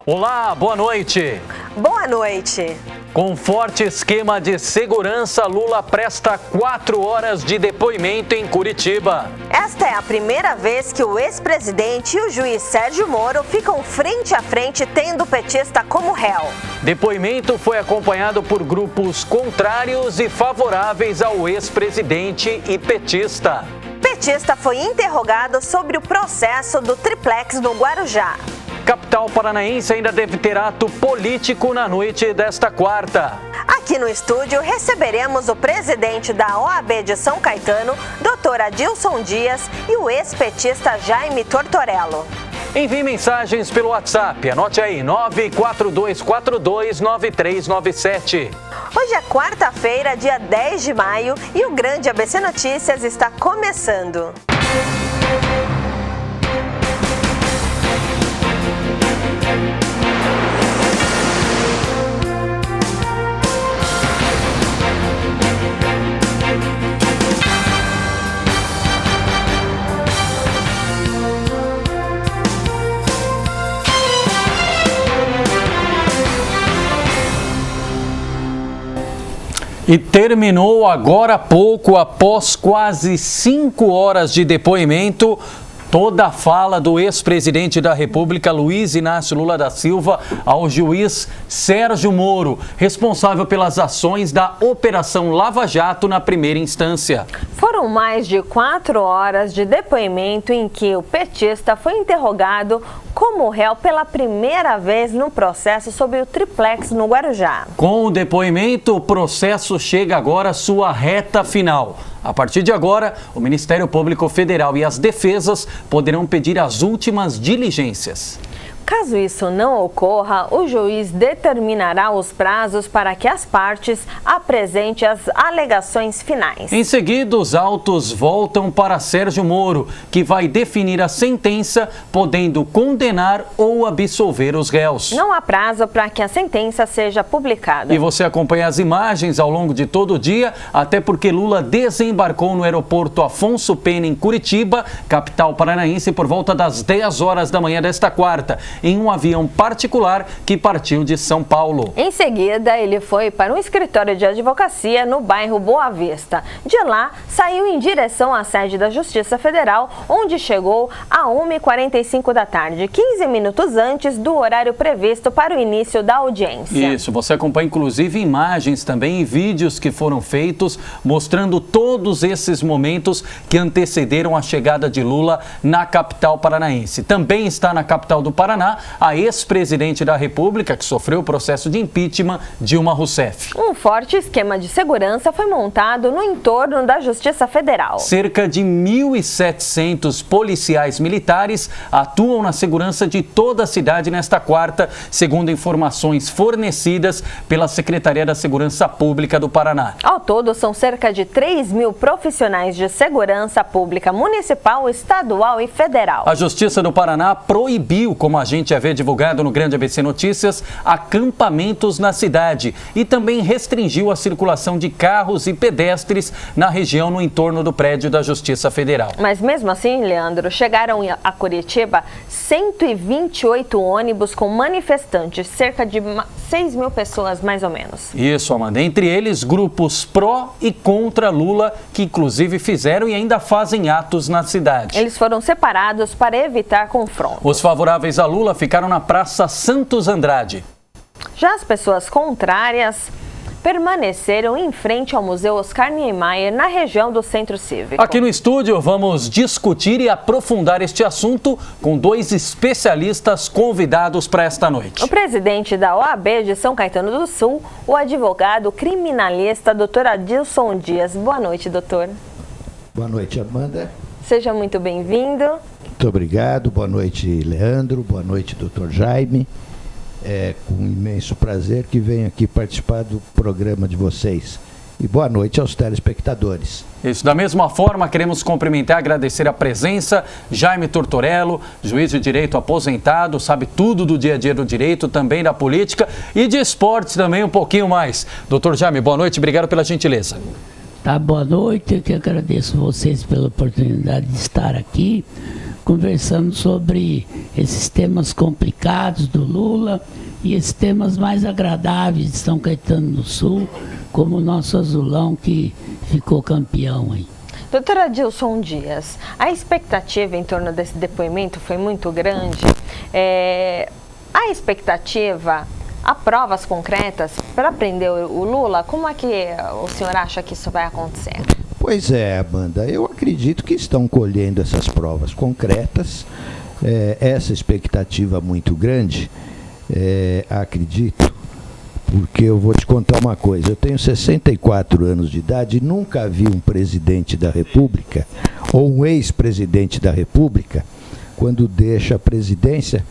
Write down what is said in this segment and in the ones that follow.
Olá, boa noite. Boa noite. Com forte esquema de segurança, Lula presta 4 horas de depoimento em Curitiba. Esta é a primeira vez que o ex-presidente e o juiz Sérgio Moro ficam frente a frente, tendo o petista como réu. Depoimento foi acompanhado por grupos contrários e favoráveis ao ex-presidente e petista. Petista foi interrogado sobre o processo do triplex no Guarujá. Capital paranaense ainda deve ter ato político na noite desta quarta. Aqui no estúdio receberemos o presidente da OAB de São Caetano, Dr. Adilson Dias, e o ex-petista Jaime Tortorello. Envie mensagens pelo WhatsApp, anote aí, 942429397. Hoje é quarta-feira, dia 10 de maio, e o Grande ABC Notícias está começando. E terminou agora há pouco, após quase 5 horas de depoimento, toda a fala do ex-presidente da República, Luiz Inácio Lula da Silva, ao juiz Sérgio Moro, responsável pelas ações da Operação Lava Jato na primeira instância. Foram mais de 4 horas de depoimento em que o petista foi interrogado como réu pela primeira vez no processo sobre o triplex no Guarujá. Com o depoimento, o processo chega agora à sua reta final. A partir de agora, o Ministério Público Federal e as defesas poderão pedir as últimas diligências. Caso isso não ocorra, o juiz determinará os prazos para que as partes apresentem as alegações finais. Em seguida, os autos voltam para Sérgio Moro, que vai definir a sentença, podendo condenar ou absolver os réus. Não há prazo para que a sentença seja publicada. E você acompanha as imagens ao longo de todo o dia, até porque Lula desembarcou no aeroporto Afonso Pena, em Curitiba, capital paranaense, por volta das 10 horas da manhã desta quarta, em um avião particular que partiu de São Paulo. Em seguida, ele foi para um escritório de advocacia no bairro Boa Vista. De lá, saiu em direção à sede da Justiça Federal, onde chegou a 1h45 da tarde, 15 minutos antes do horário previsto para o início da audiência. Isso, você acompanha inclusive imagens também e vídeos que foram feitos mostrando todos esses momentos que antecederam a chegada de Lula na capital paranaense. Também está na capital do Paraná a ex-presidente da República, que sofreu o processo de impeachment, Dilma Rousseff. Um forte esquema de segurança foi montado no entorno da Justiça Federal. Cerca de 1.700 policiais militares atuam na segurança de toda a cidade nesta quarta, segundo informações fornecidas pela Secretaria da Segurança Pública do Paraná. Ao todo, são cerca de 3.000 profissionais de segurança pública municipal, estadual e federal. A Justiça do Paraná proibiu, como a gente havia divulgado no Grande ABC Notícias, acampamentos na cidade e também restringiu a circulação de carros e pedestres na região no entorno do prédio da Justiça Federal. Mas mesmo assim, Leandro, chegaram a Curitiba 128 ônibus com manifestantes, cerca de 6.000 pessoas mais ou menos. Isso, Amanda. Entre eles, grupos pró e contra Lula, que inclusive fizeram e ainda fazem atos na cidade. Eles foram separados para evitar confronto. Os favoráveis a Lula ficaram na Praça Santos Andrade. Já as pessoas contrárias permaneceram em frente ao Museu Oscar Niemeyer, na região do Centro Cívico. Aqui no estúdio vamos discutir e aprofundar este assunto com 2 especialistas convidados para esta noite. O presidente da OAB de São Caetano do Sul, o advogado criminalista Dr. Adilson Dias. Boa noite, doutor. Boa noite, Amanda. Seja muito bem-vindo. Muito obrigado. Boa noite, Leandro. Boa noite, doutor Jaime. É com imenso prazer que venho aqui participar do programa de vocês. E boa noite aos telespectadores. Isso, da mesma forma, queremos cumprimentar e agradecer a presença, Jaime Tortorello, juiz de direito aposentado, sabe tudo do dia a dia do direito, também da política e de esportes também um pouquinho mais. Doutor Jaime, boa noite, obrigado pela gentileza. Boa noite, eu que agradeço vocês pela oportunidade de estar aqui conversando sobre esses temas complicados do Lula e esses temas mais agradáveis de São Caetano do Sul, como o nosso azulão que ficou campeão aí. Doutor Adilson Dias, a expectativa em torno desse depoimento foi muito grande. A expectativa, há provas concretas para prender o Lula? Como é que o senhor acha que isso vai acontecer? Pois é, Amanda, eu acredito que estão colhendo essas provas concretas, essa expectativa muito grande, acredito, porque eu vou te contar uma coisa, eu tenho 64 anos de idade e nunca vi um presidente da República, ou um ex-presidente da República, quando deixa a presidência,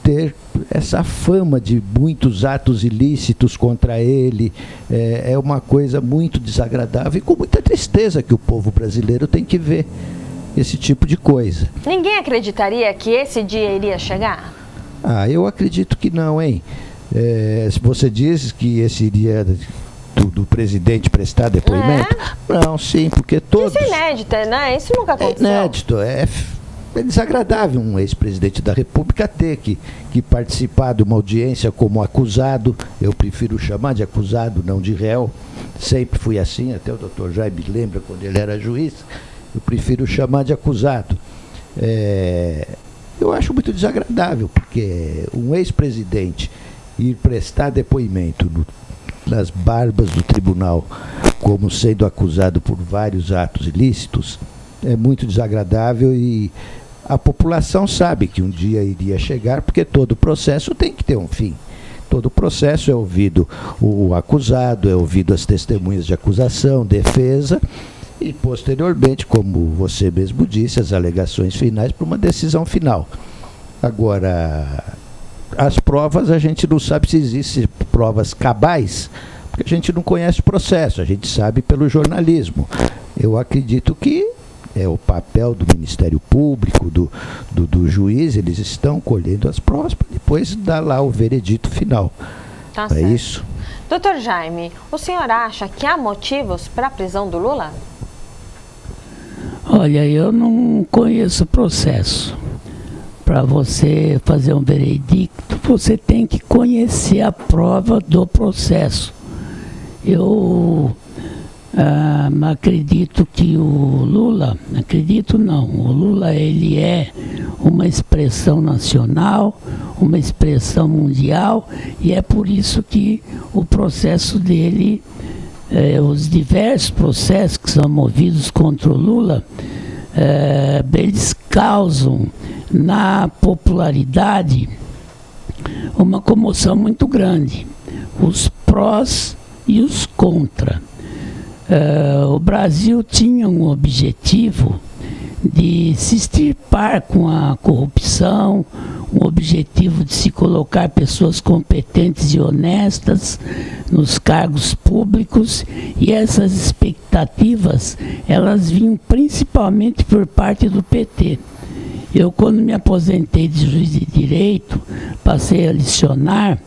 ter essa fama de muitos atos ilícitos contra ele. É uma coisa muito desagradável e com muita tristeza que o povo brasileiro tem que ver esse tipo de coisa. Ninguém acreditaria que esse dia iria chegar? Eu acredito que não, hein? Se você diz que esse dia do presidente prestar depoimento, não, sim, porque todos... Isso é inédito, né? Isso nunca aconteceu. É inédito, é desagradável um ex-presidente da República ter que participar de uma audiência como acusado. Eu prefiro chamar de acusado, não de réu. Sempre fui assim, até o doutor Jaime lembra quando ele era juiz. Eu prefiro chamar de acusado. Eu acho muito desagradável, porque um ex-presidente ir prestar depoimento nas barbas do tribunal como sendo acusado por vários atos ilícitos é muito desagradável e a população sabe que um dia iria chegar, porque todo processo tem que ter um fim. Todo processo é ouvido o acusado, é ouvido as testemunhas de acusação, defesa e, posteriormente, como você mesmo disse, as alegações finais para uma decisão final. Agora, as provas, a gente não sabe se existem provas cabais, porque a gente não conhece o processo, a gente sabe pelo jornalismo. Eu acredito que é o papel do Ministério Público, do juiz, eles estão colhendo as provas para depois dar lá o veredito final. Tá certo. Isso. Doutor Jaime, o senhor acha que há motivos para a prisão do Lula? Olha, eu não conheço o processo. Para você fazer um veredicto, você tem que conhecer a prova do processo. Eu acredito que o Lula, o Lula ele é uma expressão nacional, uma expressão mundial, e é por isso que o processo dele, os diversos processos que são movidos contra o Lula, eles causam na popularidade uma comoção muito grande, os prós e os contra. O Brasil tinha um objetivo de se extirpar com a corrupção, um objetivo de se colocar pessoas competentes e honestas nos cargos públicos, e essas expectativas, elas vinham principalmente por parte do PT. Eu, quando me aposentei de juiz de direito, passei a licionar,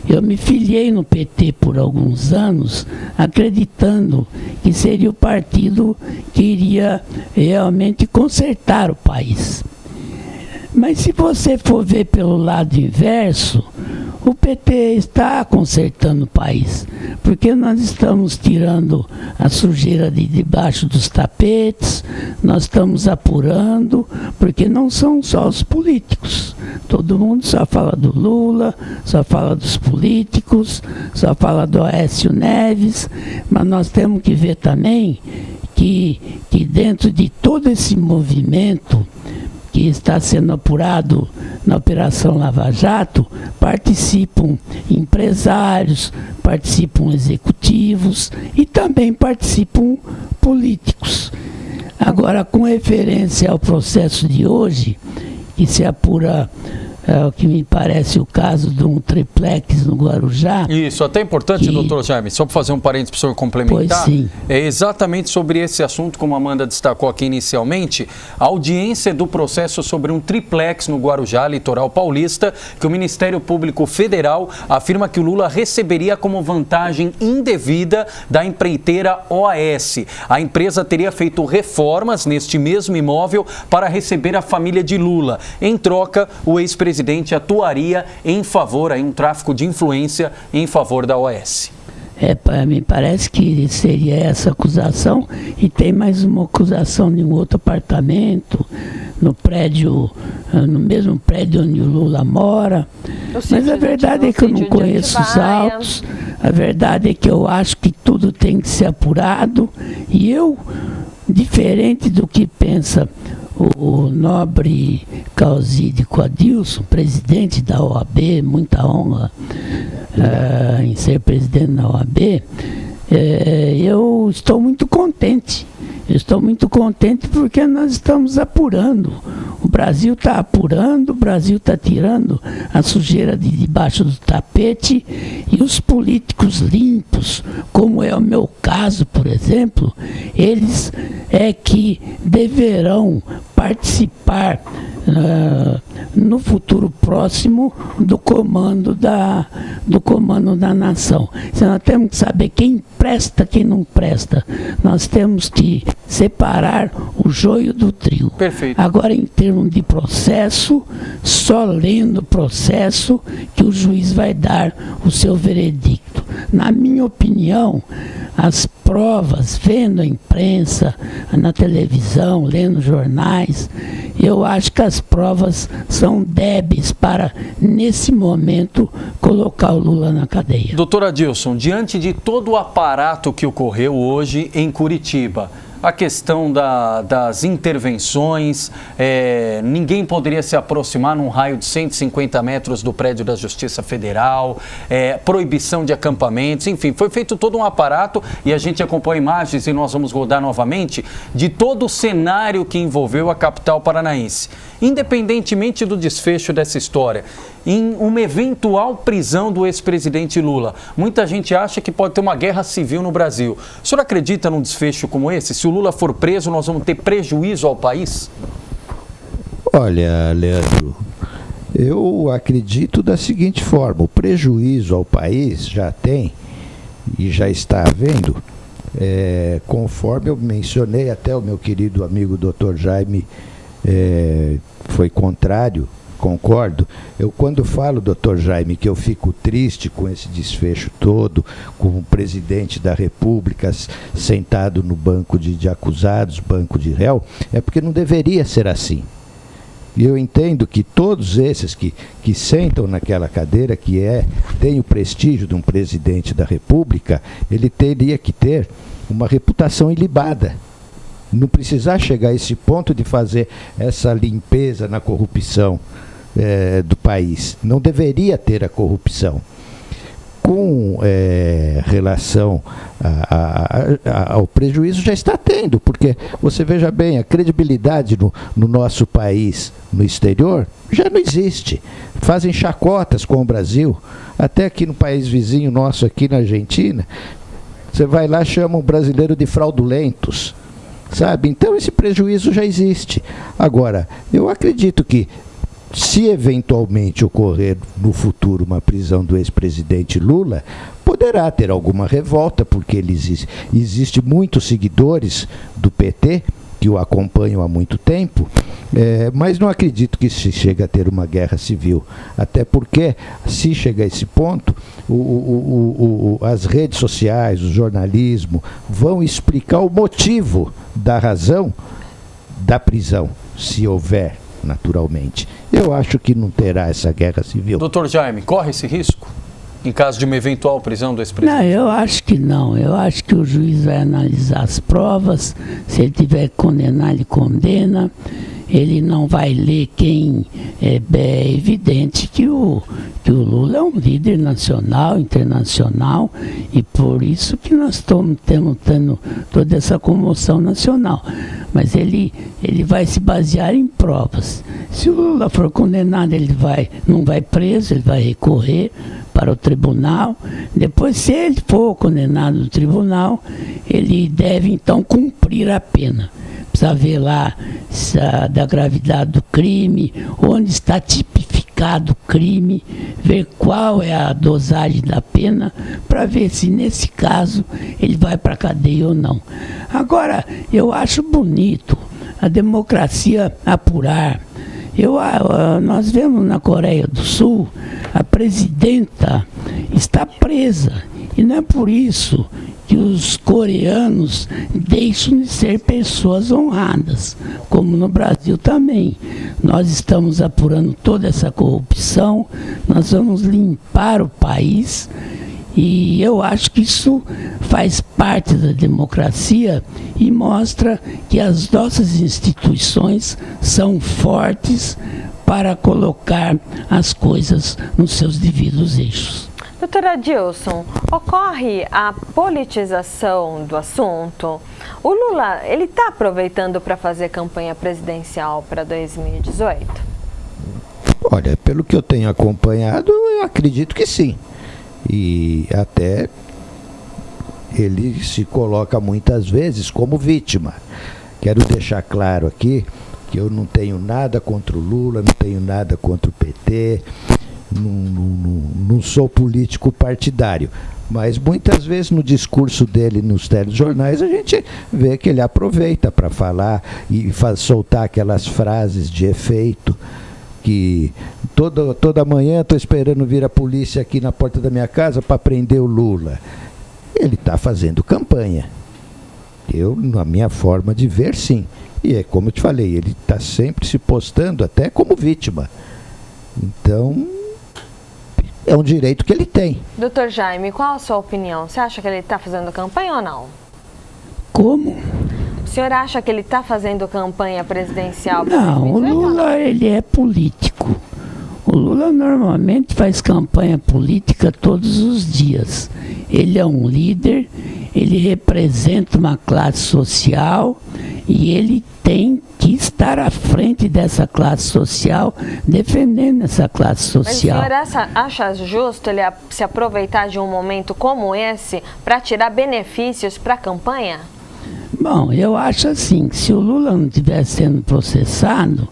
eu me filiei no PT por alguns anos, acreditando que seria o partido que iria realmente consertar o país. Mas se você for ver pelo lado inverso, o PT está consertando o país, porque nós estamos tirando a sujeira de debaixo dos tapetes, nós estamos apurando, porque não são só os políticos. Todo mundo só fala do Lula, só fala dos políticos, só fala do Aécio Neves, mas nós temos que ver também que dentro de todo esse movimento que está sendo apurado na Operação Lava Jato, participam empresários, participam executivos e também participam políticos. Agora, com referência ao processo de hoje, que se apura o que me parece o caso de um triplex no Guarujá. Isso, até importante, doutor Jaime, só para fazer um parênteses para o senhor complementar, Pois sim. é exatamente sobre esse assunto, como a Amanda destacou aqui inicialmente, a audiência do processo sobre um triplex no Guarujá, litoral paulista, que o Ministério Público Federal afirma que o Lula receberia como vantagem indevida da empreiteira OAS. A empresa teria feito reformas neste mesmo imóvel para receber a família de Lula. Em troca, o ex-presidente atuaria em favor, um tráfico de influência em favor da OAS. Me parece que seria essa acusação, e tem mais uma acusação de um outro apartamento, no prédio, no mesmo prédio onde o Lula mora. Mas a verdade é que eu não conheço os autos, a verdade é que eu acho que tudo tem que ser apurado, e eu, diferente do que pensa o nobre Causídico Adilson, presidente da OAB, muita honra em ser presidente da OAB, eu estou muito contente. Estou muito contente porque nós estamos apurando. O Brasil está apurando, o Brasil está tirando a sujeira de debaixo do tapete, e os políticos limpos, como é o meu caso, por exemplo, eles é que deverão participar no futuro próximo do comando da nação. Então, nós temos que saber quem presta, quem não presta. Nós temos que separar o joio do trigo. Perfeito. Agora, em termos de processo, só lendo o processo que o juiz vai dar o seu veredicto. Na minha opinião, as provas, vendo a imprensa, na televisão, lendo jornais, eu acho que as provas são débeis para, nesse momento, colocar o Lula na cadeia. Doutor Adilson, diante de todo o aparato que ocorreu hoje em Curitiba, a questão das intervenções, ninguém poderia se aproximar num raio de 150 metros do prédio da Justiça Federal, proibição de acampamentos, enfim, foi feito todo um aparato, e a gente acompanha imagens, e nós vamos rodar novamente, de todo o cenário que envolveu a capital paranaense. Independentemente do desfecho dessa história, em uma eventual prisão do ex-presidente Lula, muita gente acha que pode ter uma guerra civil no Brasil. O senhor acredita num desfecho como esse? Se o Lula for preso, nós vamos ter prejuízo ao país? Olha, Leandro, eu acredito da seguinte forma: o prejuízo ao país já tem e já está havendo, conforme eu mencionei, até o meu querido amigo Dr. Jaime foi contrário. Concordo. Eu, quando falo, doutor Jaime, que eu fico triste com esse desfecho todo, com o presidente da República sentado no banco de acusados, banco de réu, é porque não deveria ser assim. E eu entendo que todos esses que sentam naquela cadeira, que tem o prestígio de um presidente da República, ele teria que ter uma reputação ilibada. Não precisar chegar a esse ponto de fazer essa limpeza na corrupção do país. Não deveria ter a corrupção. Com relação ao prejuízo, já está tendo, porque você veja bem, a credibilidade no nosso país, no exterior, já não existe. Fazem chacotas com o Brasil, até aqui no país vizinho nosso, aqui na Argentina, você vai lá, chama um brasileiro de fraudulentos, sabe? Então esse prejuízo já existe. Agora, eu acredito que, se eventualmente ocorrer no futuro uma prisão do ex-presidente Lula, poderá ter alguma revolta, porque existe muitos seguidores do PT que o acompanham há muito tempo, mas não acredito que se chegue a ter uma guerra civil, até porque, se chegar a esse ponto, as redes sociais, o jornalismo vão explicar o motivo da razão da prisão, se houver, naturalmente. Eu acho que não terá essa guerra civil. Doutor Jaime, corre esse risco em caso de uma eventual prisão do ex-presidente? Não, eu acho que não. Eu acho que o juiz vai analisar as provas, se ele tiver que condenar, ele condena. ele não vai ler quem é evidente que o Lula é um líder nacional, internacional, e por isso que nós estamos tendo toda essa comoção nacional. Mas ele vai se basear em provas. Se o Lula for condenado, não vai preso, ele vai recorrer para o tribunal. Depois, se ele for condenado no tribunal, ele deve então cumprir a pena. Precisa ver lá da gravidade do crime, onde está tipificado o crime, ver qual é a dosagem da pena, para ver se nesse caso ele vai para a cadeia ou não. Agora, eu acho bonito a democracia apurar. Nós vemos na Coreia do Sul, a presidenta está presa, e não é por isso que os coreanos deixam de ser pessoas honradas, como no Brasil também. Nós estamos apurando toda essa corrupção, nós vamos limpar o país, e eu acho que isso faz parte da democracia e mostra que as nossas instituições são fortes para colocar as coisas nos seus devidos eixos. Doutora Adilson, ocorre a politização do assunto. O Lula, ele está aproveitando para fazer campanha presidencial para 2018? Olha, pelo que eu tenho acompanhado, eu acredito que sim. E até ele se coloca muitas vezes como vítima. Quero deixar claro aqui que eu não tenho nada contra o Lula, não tenho nada contra o PT, não sou político partidário, mas muitas vezes no discurso dele nos telejornais a gente vê que ele aproveita para falar e soltar aquelas frases de efeito que toda manhã estou esperando vir a polícia aqui na porta da minha casa para prender o Lula. Ele está fazendo campanha. Eu, na minha forma de ver, sim. E é como eu te falei, ele está sempre se postando até como vítima. Então, é um direito que ele tem. Doutor Jaime, qual a sua opinião? Você acha que ele está fazendo campanha ou não? Como? O senhor acha que ele está fazendo campanha presidencial? Não, o Lula, ele é político. O Lula normalmente faz campanha política todos os dias. Ele é um líder, ele representa uma classe social e ele tem que estar à frente dessa classe social, defendendo essa classe social. Mas o senhor acha justo ele se aproveitar de um momento como esse para tirar benefícios para a campanha? Bom, eu acho assim, que se o Lula não estivesse sendo processado,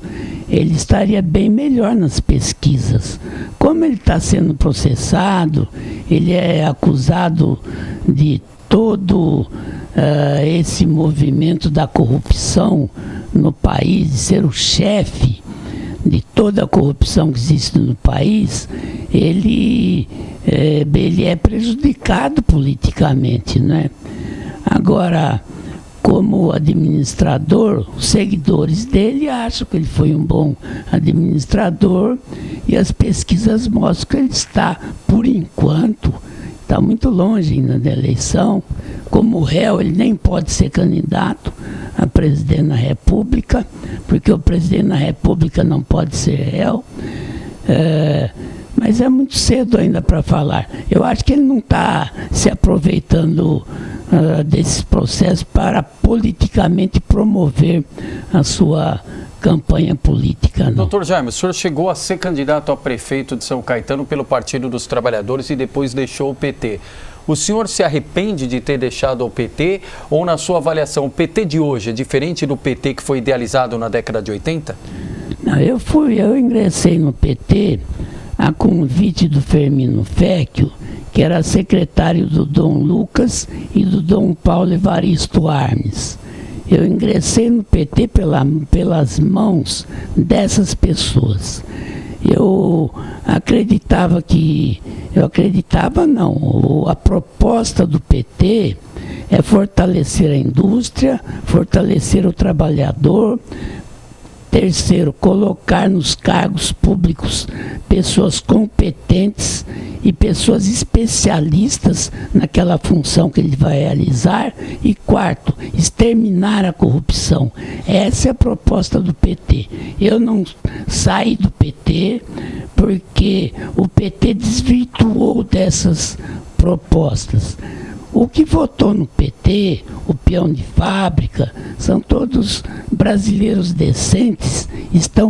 ele estaria bem melhor nas pesquisas. Como ele está sendo processado, ele é acusado de todo esse movimento da corrupção no país, de ser o chefe de toda a corrupção que existe no país, ele é prejudicado politicamente, né? Agora, como administrador, os seguidores dele acham que ele foi um bom administrador e as pesquisas mostram que ele está, por enquanto, está muito longe ainda da eleição. Como réu, ele nem pode ser candidato a presidente da República, porque o presidente da República não pode ser réu. Mas é muito cedo ainda para falar. Eu acho que ele não está se aproveitando desses processos para politicamente promover a sua campanha política, não. Doutor Jaime, o senhor chegou a ser candidato a prefeito de São Caetano pelo Partido dos Trabalhadores e depois deixou o PT. O senhor se arrepende de ter deixado o PT ou, na sua avaliação, o PT de hoje é diferente do PT que foi idealizado na década de 80? Não, eu ingressei no PT a convite do Firmino Fecchio, que era secretário do Dom Lucas e do Dom Paulo Evaristo Armes. Eu ingressei no PT pelas mãos dessas pessoas. A proposta do PT é fortalecer a indústria, fortalecer o trabalhador, Terceiro, colocar nos cargos públicos pessoas competentes e pessoas especialistas naquela função que ele vai realizar. E quarto, exterminar a corrupção. Essa é a proposta do PT. Eu não saí do PT porque o PT desvirtuou dessas propostas. O que votou no PT, o peão de fábrica, são todos brasileiros decentes, estão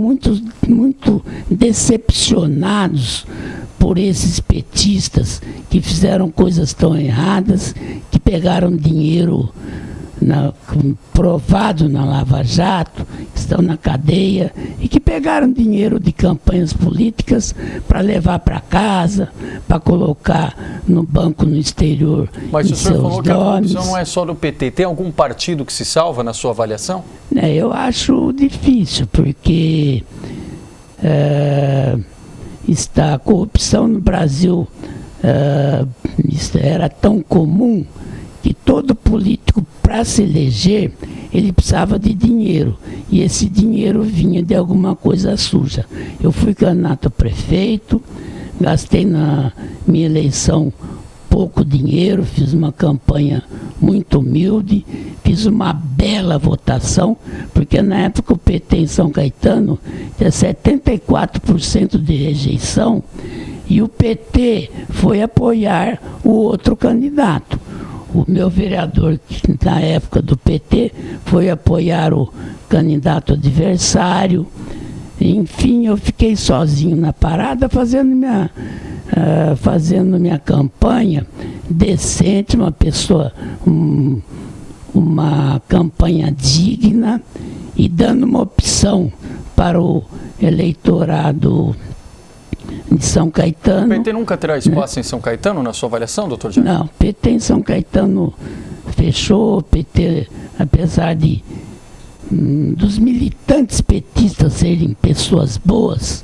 muito decepcionados por esses petistas que fizeram coisas tão erradas, que pegaram dinheiro provado na Lava Jato, que estão na cadeia e que pegaram dinheiro de campanhas políticas para levar para casa, para colocar no banco no exterior. Mas o senhor falou que a nomes. corrupção não é só do PT. Tem algum partido que se salva na sua avaliação? Eu acho difícil, porque a corrupção no Brasil era tão comum que todo político, para se eleger, ele precisava de dinheiro. E esse dinheiro vinha de alguma coisa suja. Eu fui candidato a prefeito, gastei na minha eleição pouco dinheiro, fiz uma campanha muito humilde, fiz uma bela votação, porque na época o PT em São Caetano tinha 74% de rejeição, e o PT foi apoiar o outro candidato. O meu vereador, na época do PT, foi apoiar o candidato adversário. Enfim, eu fiquei sozinho na parada fazendo minha campanha decente, uma campanha digna e dando uma opção para o eleitorado de São Caetano. O PT nunca terá espaço em São Caetano, na sua avaliação, doutor Jaime? Não, o PT em São Caetano fechou. O PT, apesar dos militantes petistas serem pessoas boas,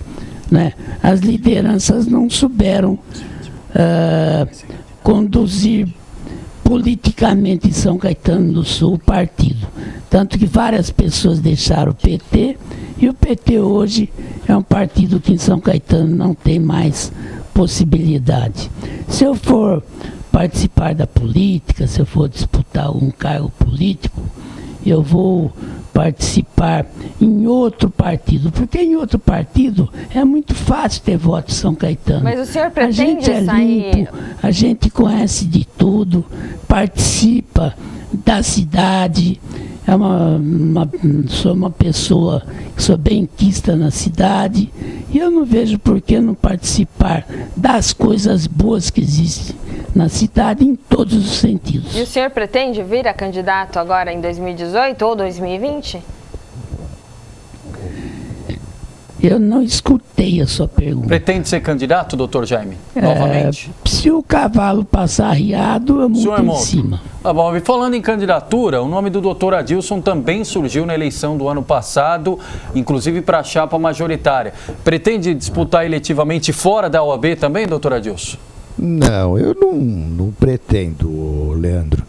né, as lideranças não souberam conduzir politicamente em São Caetano do Sul o partido. Tanto que várias pessoas deixaram o PT, e o PT hoje é um partido que em São Caetano não tem mais possibilidade. Se eu for participar da política, se eu for disputar algum cargo político, eu vou participar em outro partido, porque em outro partido é muito fácil ter voto em São Caetano. Mas o senhor pretende a gente é limpo, a gente conhece de tudo, participa da cidade. Sou uma pessoa que sou benquista na cidade, e eu não vejo por que não participar das coisas boas que existem na cidade em todos os sentidos. E o senhor pretende vir a candidato agora em 2018 ou 2020? Eu não escutei a sua pergunta. Pretende ser candidato, doutor Jaime? Novamente? Se o cavalo passar arriado, eu monto em cima. Tá bom, e falando em candidatura, o nome do doutor Adilson também surgiu na eleição do ano passado, inclusive para a chapa majoritária. Pretende disputar eletivamente fora da OAB também, doutor Adilson? Não, eu não pretendo, Leandro.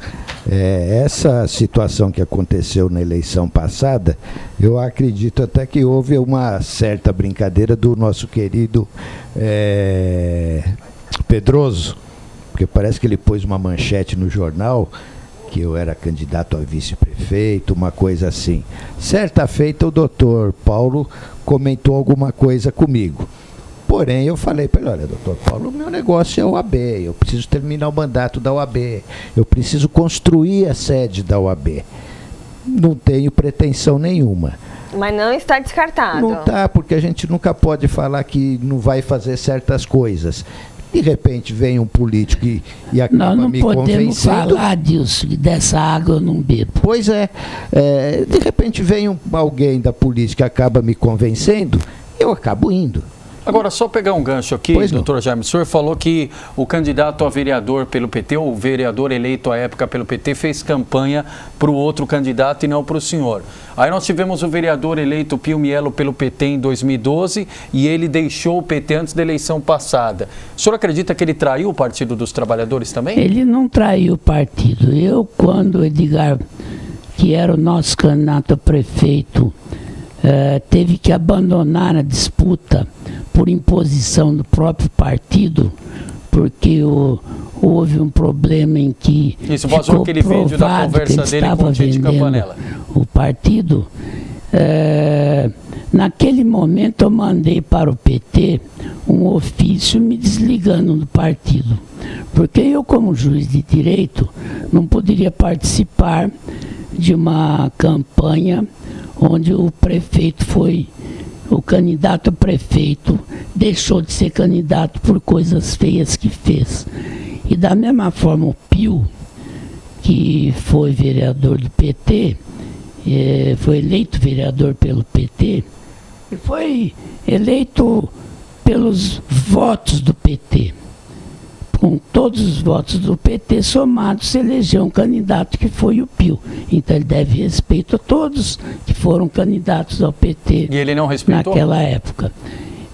Essa situação que aconteceu na eleição passada, eu acredito até que houve uma certa brincadeira do nosso querido Pedroso, porque parece que ele pôs uma manchete no jornal que eu era candidato a vice-prefeito, uma coisa assim. Certa feita, o doutor Paulo comentou alguma coisa comigo. Porém, eu falei para ele: olha, doutor Paulo, o meu negócio é a OAB, eu preciso terminar o mandato da OAB, eu preciso construir a sede da OAB. Não tenho pretensão nenhuma. Mas não está descartado. Não está, porque a gente nunca pode falar que não vai fazer certas coisas. De repente vem um político e acaba me convencendo. Nós não podemos falar disso, dessa água eu não bebo. Pois de repente vem alguém da política e acaba me convencendo, eu acabo indo. Agora, só pegar um gancho aqui, doutor Jaime, o senhor falou que o candidato a vereador pelo PT, ou o vereador eleito à época pelo PT, fez campanha para o outro candidato e não para o senhor. Aí nós tivemos o vereador eleito Pio Mielo pelo PT em 2012 e ele deixou o PT antes da eleição passada. O senhor acredita que ele traiu o Partido dos Trabalhadores também? Ele não traiu o partido. Eu, quando o Edgar, que era o nosso candidato a prefeito, teve que abandonar a disputa por imposição do próprio partido, porque houve um problema em que isso mostrou aquele vídeo da conversa dele com o Tite Campanella. O partido. Naquele momento eu mandei para o PT um ofício me desligando do partido, porque eu, como juiz de direito, não poderia participar de uma campanha onde o candidato a prefeito deixou de ser candidato por coisas feias que fez. E da mesma forma o Pio, que foi vereador do PT, foi eleito vereador pelo PT, e foi eleito pelos votos do PT. Com todos os votos do PT somados, se elegeu um candidato que foi o Pio. Então ele deve respeito a todos que foram candidatos ao PT. E ele não respeitou? Naquela época.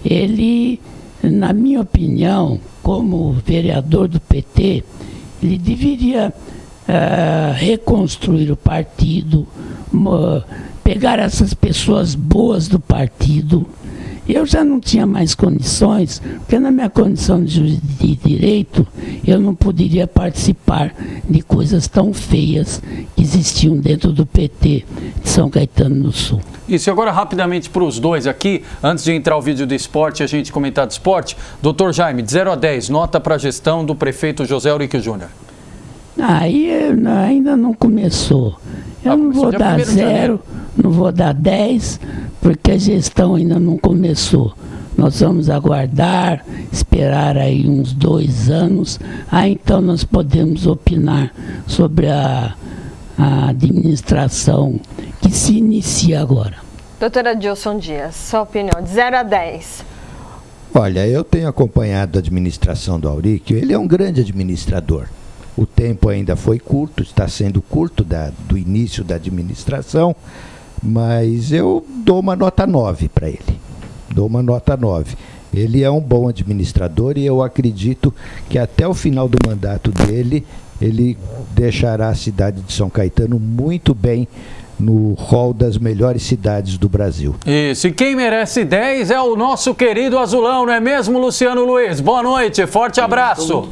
Ele, na minha opinião, como vereador do PT, ele deveria reconstruir o partido, pegar essas pessoas boas do partido. Eu já não tinha mais condições, porque na minha condição de juiz de direito, eu não poderia participar de coisas tão feias que existiam dentro do PT de São Caetano do Sul. Isso, agora rapidamente para os dois aqui, antes de entrar o vídeo do esporte e a gente comentar do esporte. Doutor Jaime, de 0 a 10, nota para a gestão do prefeito José Eurico Júnior. Aí ainda não começou. Eu não vou dar 0, não vou dar 10, porque a gestão ainda não começou. Nós vamos aguardar, esperar aí uns 2 anos, aí então nós podemos opinar sobre a administração que se inicia agora. Doutora Adilson Dias, sua opinião, de 0 a 10. Olha, eu tenho acompanhado a administração do Eurico, ele é um grande administrador. O tempo ainda foi curto, está sendo curto do início da administração, mas eu dou uma nota 9 para ele. Dou uma nota 9. Ele é um bom administrador e eu acredito que até o final do mandato dele, ele deixará a cidade de São Caetano muito bem no hall das melhores cidades do Brasil. Isso, e quem merece 10 é o nosso querido Azulão, não é mesmo, Luciano Luiz? Boa noite, forte abraço.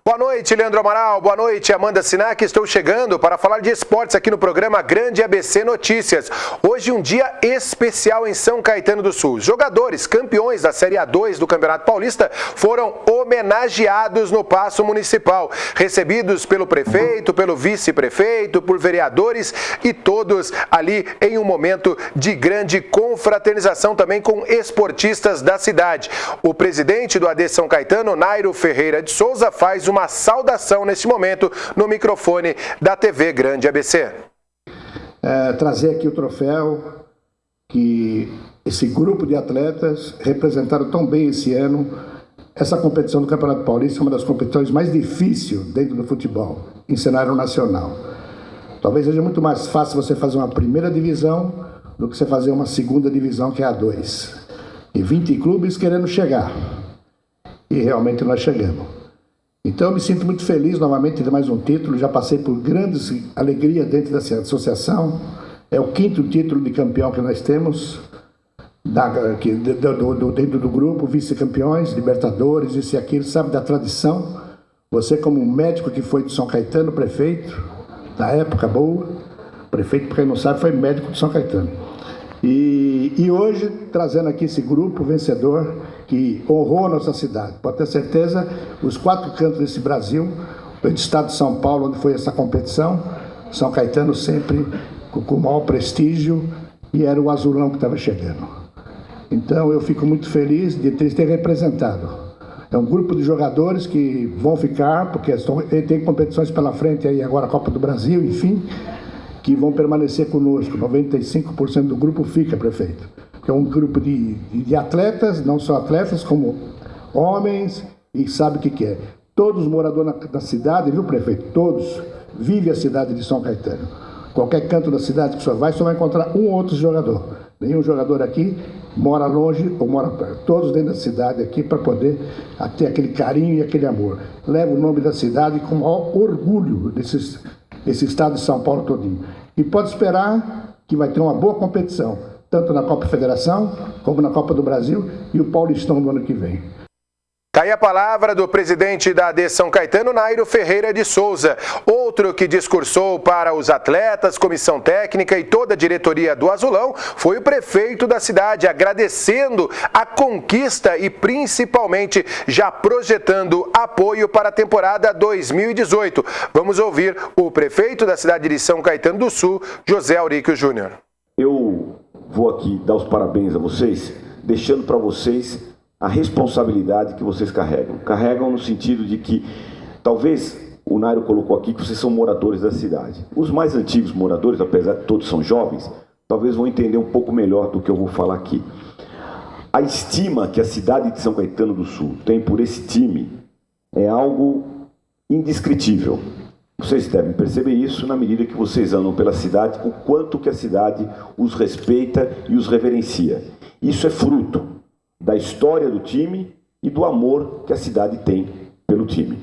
Boa noite, Leandro Amaral. Boa noite, Amanda Sinac. Estou chegando para falar de esportes aqui no programa Grande ABC Notícias. Hoje um dia especial em São Caetano do Sul. Jogadores campeões da Série A2 do Campeonato Paulista foram homenageados no Paço Municipal, recebidos pelo prefeito, pelo vice-prefeito, por vereadores e todos ali em um momento de grande confraternização também com esportistas da cidade. O presidente do AD São Caetano, Nairo Ferreira de Souza, faz uma saudação neste momento no microfone da TV Grande ABC. Trazer aqui o troféu que esse grupo de atletas representaram tão bem esse ano. Essa competição do Campeonato Paulista é uma das competições mais difíceis dentro do futebol, em cenário nacional. Talvez seja muito mais fácil você fazer uma primeira divisão do que você fazer uma segunda divisão, que é a A2. E 20 clubes querendo chegar. E realmente nós chegamos. Então eu me sinto muito feliz novamente de ter mais um título. Já passei por grandes alegrias dentro dessa associação. É o 5º título de campeão que nós temos dentro do grupo, vice-campeões, Libertadores, isso e aquilo, sabe da tradição. Você, como um médico que foi de São Caetano, prefeito, da época boa, prefeito, para quem não sabe, foi médico de São Caetano. E hoje, trazendo aqui esse grupo vencedor que honrou a nossa cidade. Pode ter certeza, os 4 cantos desse Brasil, o estado de São Paulo, onde foi essa competição, São Caetano sempre com o maior prestígio, e era o Azulão que estava chegando. Então eu fico muito feliz de ter representado. É um grupo de jogadores que vão ficar, porque tem competições pela frente aí, agora a Copa do Brasil, enfim, que vão permanecer conosco. 95% do grupo fica, prefeito. É um grupo de atletas, não só atletas, como homens, e sabe o que é. Todos moradores da cidade, viu, prefeito? Todos vivem a cidade de São Caetano. Qualquer canto da cidade que você vai encontrar um ou outro jogador. Nenhum jogador aqui mora longe ou mora perto. Todos dentro da cidade aqui para poder ter aquele carinho e aquele amor. Leva o nome da cidade com o maior orgulho desse estado de São Paulo todinho. E pode esperar que vai ter uma boa competição, tanto na Copa Federação como na Copa do Brasil e o Paulistão do ano que vem. Tá aí a palavra do presidente da AD São Caetano, Nairo Ferreira de Souza. Outro que discursou para os atletas, comissão técnica e toda a diretoria do Azulão foi o prefeito da cidade, agradecendo a conquista e principalmente já projetando apoio para a temporada 2018. Vamos ouvir o prefeito da cidade de São Caetano do Sul, José Auríquio Júnior. Eu vou aqui dar os parabéns a vocês, deixando para vocês a responsabilidade que vocês carregam. Carregam no sentido de que, talvez, o Nairo colocou aqui que vocês são moradores da cidade. Os mais antigos moradores, apesar de todos são jovens, talvez vão entender um pouco melhor do que eu vou falar aqui. A estima que a cidade de São Caetano do Sul tem por esse time é algo indescritível. Vocês devem perceber isso na medida que vocês andam pela cidade, o quanto que a cidade os respeita e os reverencia. Isso é fruto da história do time e do amor que a cidade tem pelo time.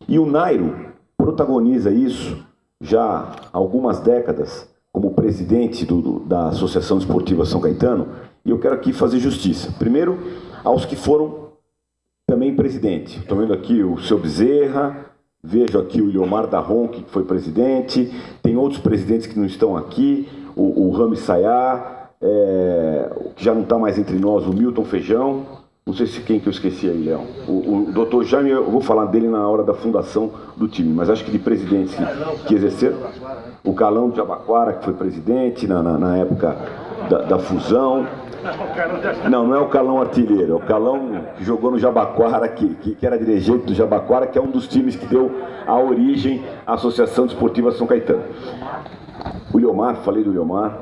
E o Nairo protagoniza isso já há algumas décadas como presidente da Associação Esportiva São Caetano, e eu quero aqui fazer justiça. Primeiro, aos que foram também presidente. Estou vendo aqui o seu Bezerra, vejo aqui o Iliomar Darron, que foi presidente, tem outros presidentes que não estão aqui, o Rami Sayá, que já não está mais entre nós, o Milton Feijão, não sei se quem que eu esqueci aí, Léo. O doutor Jaime, eu vou falar dele na hora da fundação do time, mas acho que de presidentes que exerceram, o Calão de Jabaquara, que foi presidente na época da fusão. Não é o Calão artilheiro, é o Calão que jogou no Jabaquara, que era dirigente do Jabaquara, que é um dos times que deu a origem à Associação Desportiva São Caetano. O Iliomar, falei do Iliomar,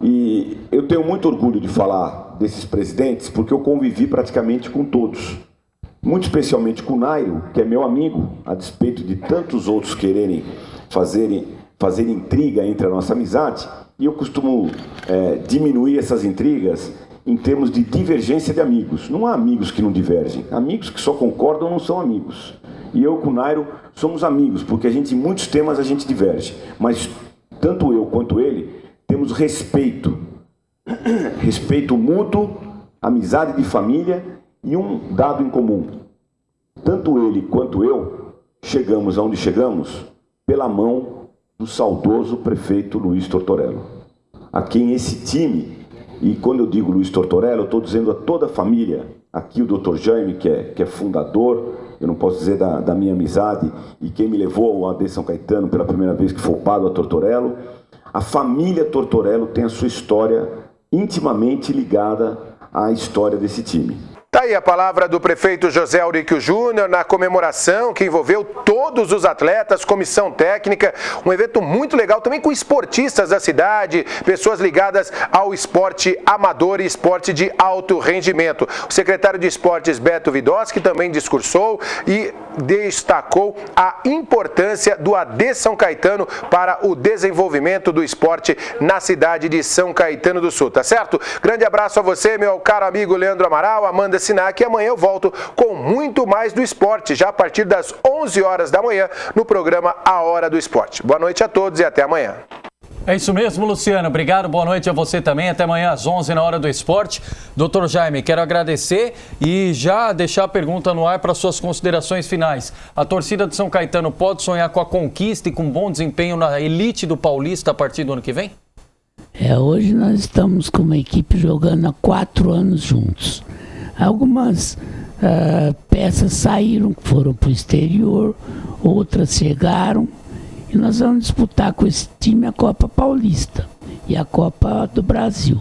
e eu tenho muito orgulho de falar desses presidentes, porque eu convivi praticamente com todos. Muito especialmente com o Nairo, que é meu amigo, a despeito de tantos outros quererem fazer intriga entre a nossa amizade. E eu costumo diminuir essas intrigas em termos de divergência de amigos. Não há amigos que não divergem. Amigos que só concordam não são amigos. E eu com o Nairo somos amigos, porque em muitos temas a gente diverge. Mas tanto eu quanto ele temos respeito mútuo, amizade de família e um dado em comum. Tanto ele quanto eu chegamos aonde chegamos pela mão do saudoso prefeito Luiz Tortorello. A quem esse time, e quando eu digo Luiz Tortorello, eu estou dizendo a toda a família, aqui o Dr. Jaime, que é fundador, eu não posso dizer da minha amizade, e quem me levou ao AD São Caetano pela primeira vez, que foi o Padre Tortorello. A família Tortorello tem a sua história intimamente ligada à história desse time. Tá aí a palavra do prefeito José Auríquio Júnior na comemoração que envolveu todos os atletas, comissão técnica, um evento muito legal também com esportistas da cidade, pessoas ligadas ao esporte amador e esporte de alto rendimento. O secretário de Esportes Beto Vidosky também discursou e destacou a importância do AD São Caetano para o desenvolvimento do esporte na cidade de São Caetano do Sul, tá certo? Grande abraço a você, meu caro amigo Leandro Amaral, Amanda Sinac, e amanhã eu volto com muito mais do esporte, já a partir das 11 horas da manhã, no programa A Hora do Esporte. Boa noite a todos e até amanhã. É isso mesmo, Luciano. Obrigado, boa noite a você também. Até amanhã às 11 na Hora do Esporte. Doutor Jaime, quero agradecer e já deixar a pergunta no ar para suas considerações finais. A torcida de São Caetano pode sonhar com a conquista e com bom desempenho na elite do Paulista a partir do ano que vem? Hoje nós estamos com uma equipe jogando há 4 anos juntos. Algumas peças saíram, foram para o exterior, outras chegaram. E nós vamos disputar com esse time a Copa Paulista e a Copa do Brasil.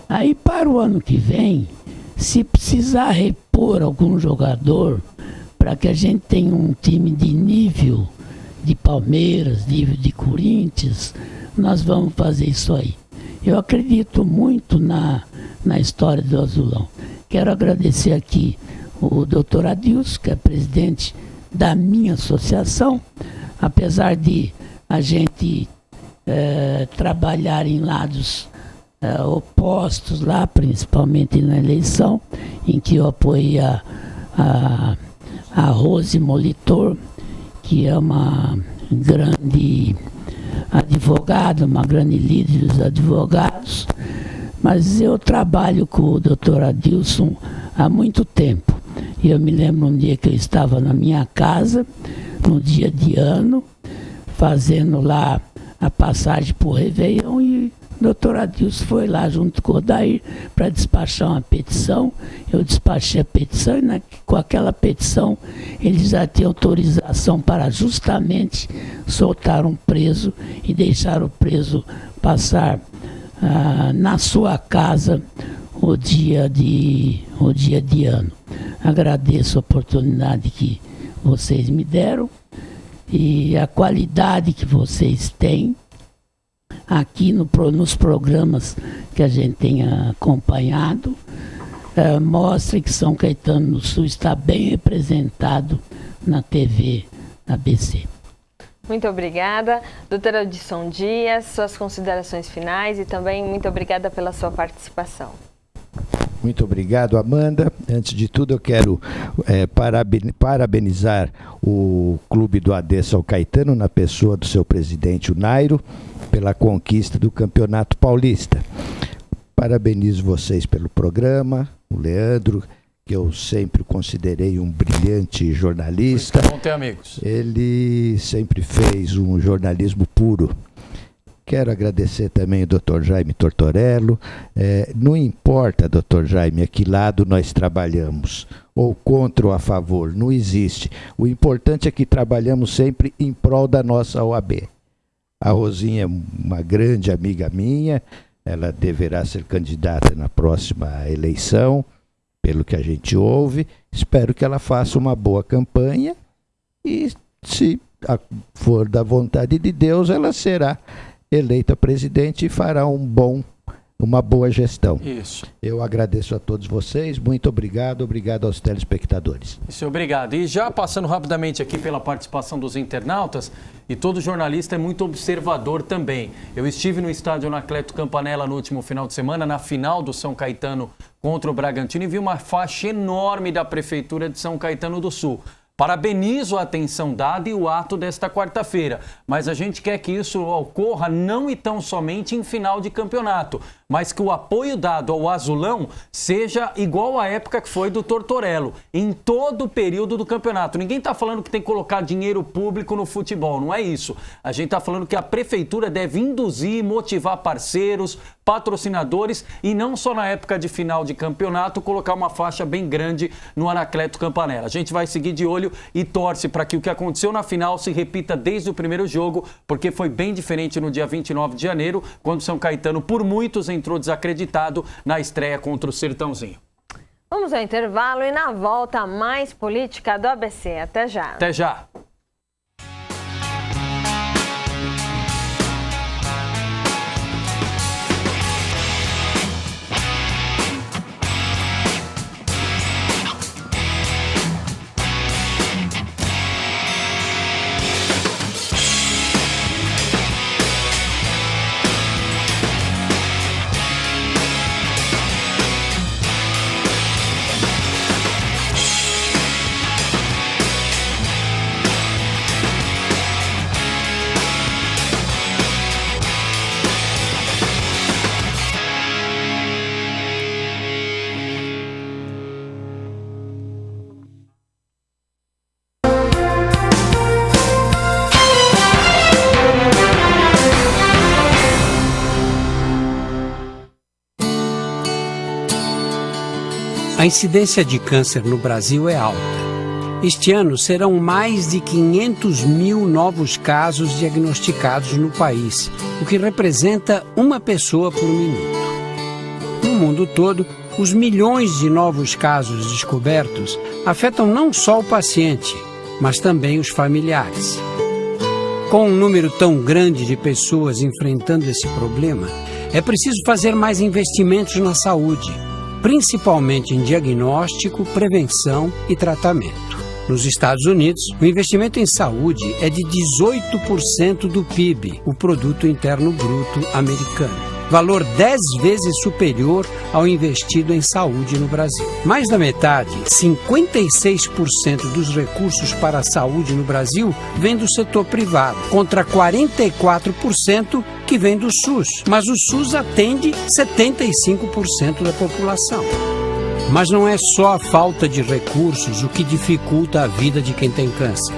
Aí para o ano que vem, se precisar repor algum jogador, para que a gente tenha um time de nível de Palmeiras, nível de Corinthians, nós vamos fazer isso aí. Eu acredito muito na história do Azulão. Quero agradecer aqui o Dr. Adilson, que é presidente da minha associação. Apesar de a gente trabalhar em lados opostos lá, principalmente na eleição, em que eu apoiei a Rose Molitor, que é uma grande advogada, uma grande líder dos advogados, mas eu trabalho com o Dr. Adilson há muito tempo. E eu me lembro um dia que eu estava na minha casa, no dia de ano, fazendo lá a passagem para o Réveillon, e o Dr. Adilson foi lá junto com o Odair para despachar uma petição. Eu despachei a petição e com aquela petição eles já tinham autorização para justamente soltar um preso e deixar o preso passar na sua casa o dia de ano. Agradeço a oportunidade que vocês me deram e a qualidade que vocês têm aqui nos programas que a gente tem acompanhado. Mostra que São Caetano do Sul está bem representado na TV ABC. Muito obrigada, doutora Adilson Dias, suas considerações finais e também muito obrigada pela sua participação. Muito obrigado, Amanda. Antes de tudo, eu quero parabenizar o Clube do AD São Caetano, na pessoa do seu presidente, o Nairo, pela conquista do Campeonato Paulista. Parabenizo vocês pelo programa, o Leandro, que eu sempre considerei um brilhante jornalista. É bom ter amigos. Ele sempre fez um jornalismo puro. Quero agradecer também o Dr. Jaime Tortorello. Não importa, Dr. Jaime, a que lado nós trabalhamos, ou contra ou a favor, não existe. O importante é que trabalhamos sempre em prol da nossa OAB. A Rosinha é uma grande amiga minha, ela deverá ser candidata na próxima eleição, pelo que a gente ouve. Espero que ela faça uma boa campanha e, se for da vontade de Deus, ela será eleita presidente e fará uma boa gestão. Isso. Eu agradeço a todos vocês, muito obrigado aos telespectadores. Isso, obrigado. E já passando rapidamente aqui pela participação dos internautas, e todo jornalista é muito observador também. Eu estive no estádio Anacleto Campanella no último final de semana, na final do São Caetano contra o Bragantino, e vi uma faixa enorme da Prefeitura de São Caetano do Sul. Parabenizo a atenção dada e o ato desta quarta-feira, mas a gente quer que isso ocorra não e tão somente em final de campeonato, mas que o apoio dado ao Azulão seja igual à época que foi do Tortorello, em todo o período do campeonato. Ninguém está falando que tem que colocar dinheiro público no futebol, não é isso. A gente está falando que a prefeitura deve induzir e motivar parceiros, patrocinadores, e não só na época de final de campeonato colocar uma faixa bem grande no Anacleto Campanella. A gente vai seguir de olho e torce para que o que aconteceu na final se repita desde o primeiro jogo, porque foi bem diferente no dia 29 de janeiro, quando São Caetano, por muitos, entrou desacreditado na estreia contra o Sertãozinho. Vamos ao intervalo e na volta mais política do ABC. Até já. Até já. A incidência de câncer no Brasil é alta. Este ano serão mais de 500 mil novos casos diagnosticados no país, o que representa uma pessoa por minuto. No mundo todo, os milhões de novos casos descobertos afetam não só o paciente, mas também os familiares. Com um número tão grande de pessoas enfrentando esse problema, é preciso fazer mais investimentos na saúde, principalmente em diagnóstico, prevenção e tratamento. Nos Estados Unidos, o investimento em saúde é de 18% do PIB, o Produto Interno Bruto americano. valor 10 vezes superior ao investido em saúde no Brasil. Mais da metade, 56% dos recursos para a saúde no Brasil vem do setor privado, contra 44% que vem do SUS. Mas o SUS atende 75% da população. Mas não é só a falta de recursos o que dificulta a vida de quem tem câncer.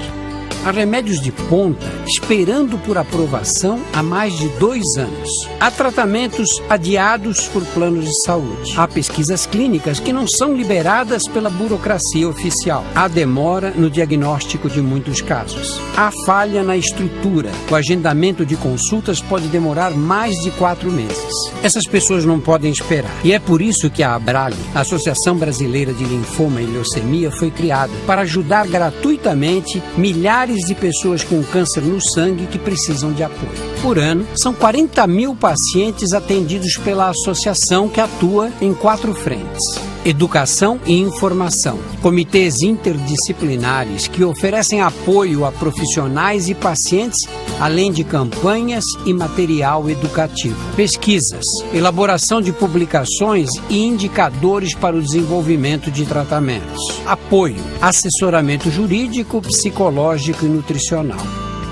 Há remédios de ponta esperando por aprovação há mais de 2 anos. Há tratamentos adiados por planos de saúde. Há pesquisas clínicas que não são liberadas pela burocracia oficial. Há demora no diagnóstico de muitos casos. Há falha na estrutura. O agendamento de consultas pode demorar mais de 4 meses. Essas pessoas não podem esperar. E é por isso que a ABRALI, a Associação Brasileira de Linfoma e Leucemia, foi criada para ajudar gratuitamente milhares de pessoas com câncer no sangue que precisam de apoio. Por ano, são 40 mil pacientes atendidos pela associação, que atua em 4 frentes: educação e informação, comitês interdisciplinares que oferecem apoio a profissionais e pacientes, além de campanhas e material educativo, pesquisas, elaboração de publicações e indicadores para o desenvolvimento de tratamentos, apoio, assessoramento jurídico, psicológico e nutricional.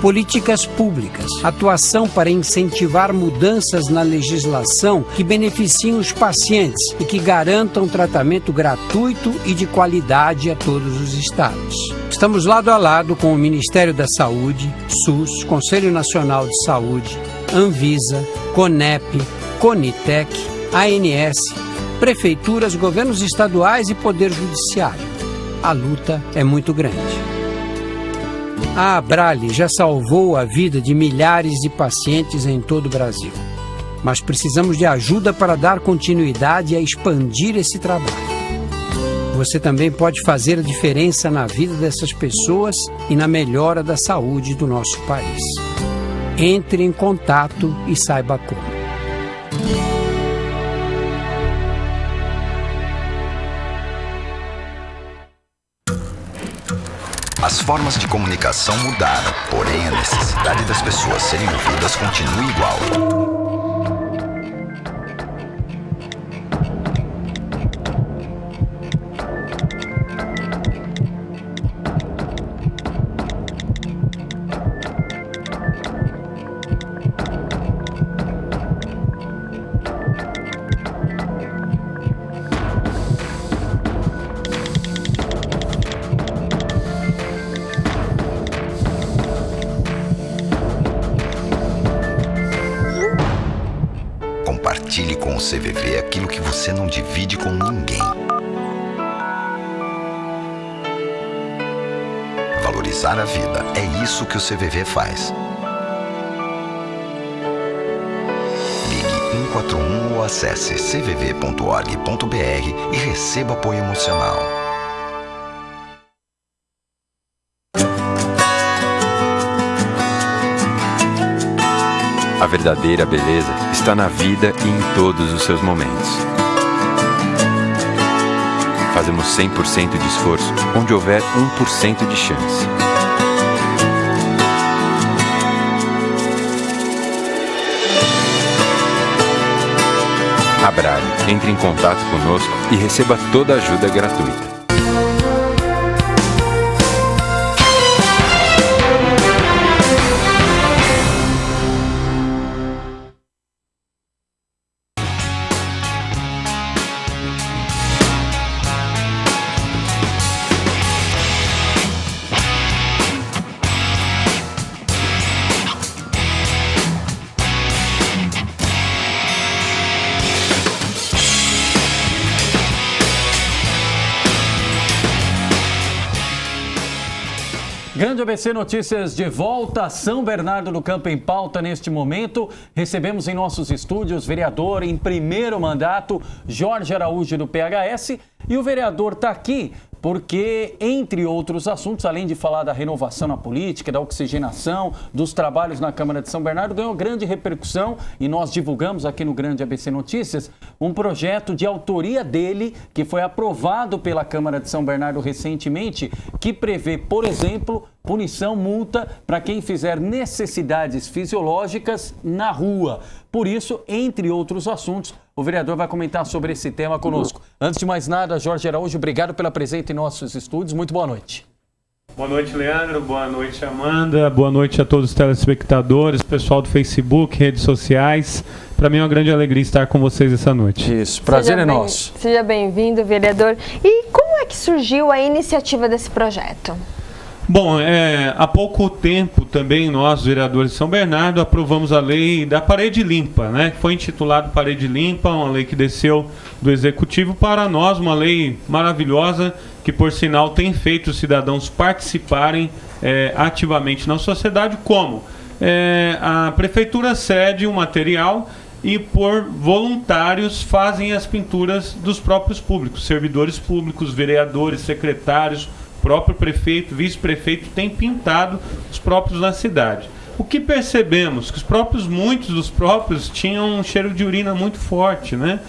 Políticas públicas, atuação para incentivar mudanças na legislação que beneficiem os pacientes e que garantam tratamento gratuito e de qualidade a todos os estados. Estamos lado a lado com o Ministério da Saúde, SUS, Conselho Nacional de Saúde, Anvisa, CONEP, CONITEC, ANS, prefeituras, governos estaduais e Poder Judiciário. A luta é muito grande. A ABRALI já salvou a vida de milhares de pacientes em todo o Brasil. Mas precisamos de ajuda para dar continuidade e a expandir esse trabalho. Você também pode fazer a diferença na vida dessas pessoas e na melhora da saúde do nosso país. Entre em contato e saiba como. As formas de comunicação mudaram, porém a necessidade das pessoas serem ouvidas continua igual. Compartilhe com o CVV aquilo que você não divide com ninguém. Valorizar a vida, é isso que o CVV faz. Ligue 141 ou acesse cvv.org.br e receba apoio emocional. A verdadeira beleza está na vida e em todos os seus momentos. Fazemos 100% de esforço onde houver 1% de chance. ABRALI, entre em contato conosco e receba toda a ajuda gratuita. Grande ABC Notícias de volta. São Bernardo do Campo em pauta neste momento. Recebemos em nossos estúdios vereador em primeiro mandato, Jorge Araújo do PHS. E o vereador está aqui porque, entre outros assuntos, além de falar da renovação na política, da oxigenação, dos trabalhos na Câmara de São Bernardo, ganhou grande repercussão e nós divulgamos aqui no Grande ABC Notícias um projeto de autoria dele que foi aprovado pela Câmara de São Bernardo recentemente, que prevê, por exemplo, Punição, multa para quem fizer necessidades fisiológicas na rua. Por isso, entre outros assuntos, o vereador vai comentar sobre esse tema conosco. Antes de mais nada, Jorge Araújo, obrigado pela presença em nossos estúdios. Muito boa noite. Boa noite, Leandro. Boa noite, Amanda. Boa noite a todos os telespectadores, pessoal do Facebook, redes sociais. Para mim é uma grande alegria estar com vocês essa noite. Isso, prazer é nosso. Seja bem-vindo, vereador. E como é que surgiu a iniciativa desse projeto? Bom, há pouco tempo também nós, vereadores de São Bernardo, aprovamos a lei da Parede Limpa, né? Que foi intitulado Parede Limpa, uma lei que desceu do Executivo para nós, uma lei maravilhosa que, por sinal, tem feito os cidadãos participarem ativamente na sociedade. Como? A Prefeitura cede um material e, por voluntários, fazem as pinturas dos próprios públicos, servidores públicos, vereadores, secretários, próprio prefeito, vice-prefeito tem pintado os próprios na cidade. O que percebemos? Que muitos dos próprios tinham um cheiro de urina muito forte, né?